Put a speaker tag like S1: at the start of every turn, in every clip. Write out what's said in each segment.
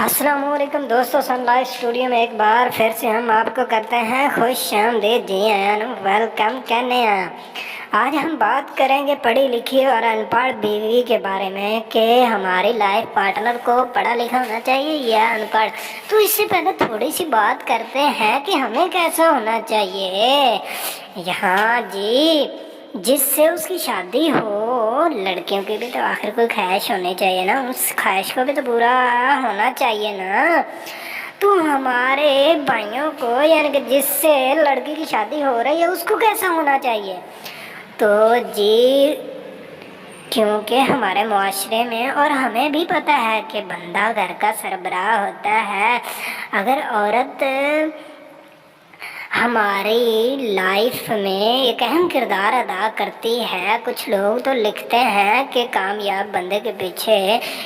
S1: السلام علیکم دوستو، سن لائف اسٹوڈیو میں ایک بار پھر سے ہم آپ کو کرتے ہیں خوش آمدید، جی آئیں، ویلکم کرنے ہیں۔ آج ہم بات کریں گے پڑھی لکھی اور ان پڑھ بیوی کے بارے میں کہ ہماری لائف پارٹنر کو پڑھا لکھا ہونا چاہیے یا ان پڑھ۔ تو اس سے پہلے تھوڑی سی بات کرتے ہیں کہ ہمیں کیسا ہونا چاہیے۔ یہاں جی جس سے اس کی شادی ہو، لڑکیوں کی بھی تو آخر کوئی خواہش ہونی چاہیے نا، اس خواہش کو بھی تو پورا ہونا چاہیے نا۔ تو ہمارے بھائیوں کو، یعنی کہ جس سے لڑکی کی شادی ہو رہی ہے، اس کو کیسا ہونا چاہیے؟ تو جی کیونکہ ہمارے معاشرے میں اور ہمیں بھی پتہ ہے کہ بندہ گھر کا سربراہ ہوتا ہے۔ اگر عورت ہماری لائف میں ایک اہم کردار ادا کرتی ہے، کچھ لوگ تو لکھتے ہیں کہ کامیاب بندے کے پیچھے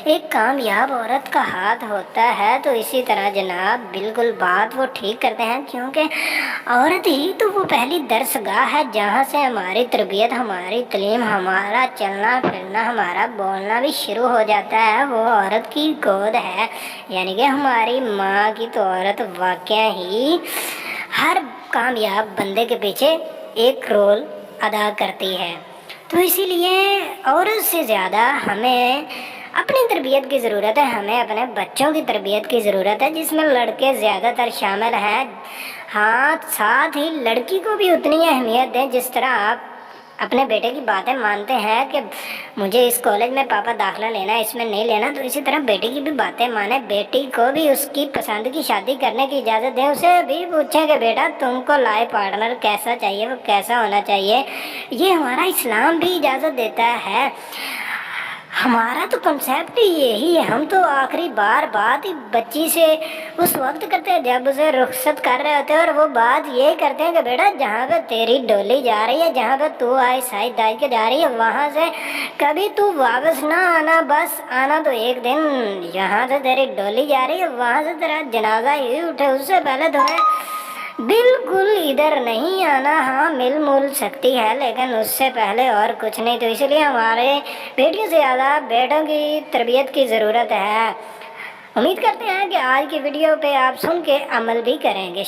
S1: ایک کامیاب عورت کا ہاتھ ہوتا ہے، تو اسی طرح جناب بالکل بات وہ ٹھیک کرتے ہیں، کیونکہ عورت ہی تو وہ پہلی درس گاہ ہے جہاں سے ہماری تربیت، ہماری تعلیم، ہمارا چلنا پھرنا، ہمارا بولنا بھی شروع ہو جاتا ہے۔ وہ عورت کی گود ہے، یعنی کہ ہماری ماں کی تو عورت واقعہ ہی ہر کامیاب بندے کے پیچھے ایک رول ادا کرتی ہے۔ تو اسی لیے عورت سے زیادہ ہمیں اپنی تربیت کی ضرورت ہے، ہمیں اپنے بچوں کی تربیت کی ضرورت ہے، جس میں لڑکے زیادہ تر شامل ہیں۔ ہاں، ساتھ ہی لڑکی کو بھی اتنی اہمیت دیں جس طرح آپ اپنے بیٹے کی باتیں مانتے ہیں کہ مجھے اس کالج میں پاپا داخلہ لینا ہے، اس میں نہیں لینا، تو اسی طرح بیٹی کی بھی باتیں مانیں، بیٹی کو بھی اس کی پسند کی شادی کرنے کی اجازت دیں، اسے بھی پوچھیں کہ بیٹا تم کو لائف پارٹنر کیسا چاہیے، وہ کیسا ہونا چاہیے۔ یہ ہمارا اسلام بھی اجازت دیتا ہے۔ ہمارا تو کنسیپٹ ہی یہی ہے، ہم تو آخری بار بات ہی بچی سے اس وقت کرتے ہیں جب اسے رخصت کر رہے ہوتے ہیں، اور وہ بات یہ کرتے ہیں کہ بیٹا جہاں پہ تیری ڈولی جا رہی ہے، جہاں پہ تو آئی سائد دائی کے جا رہی ہے، وہاں سے کبھی تو واپس نہ آنا، بس آنا تو ایک دن یہاں سے تیری ڈولی جا رہی ہے، وہاں سے تیرا جنازہ ہی اٹھے، اس سے پہلے تمہیں بالکل ادھر نہیں آنا۔ ہاں مل سکتی ہے لیکن اس سے پہلے اور کچھ نہیں۔ تو اس لیے ہمارے بیٹیوں سے زیادہ بیٹوں کی تربیت کی ضرورت ہے۔ امید کرتے ہیں کہ آج کی ویڈیو پہ آپ سن کے عمل بھی کریں گے۔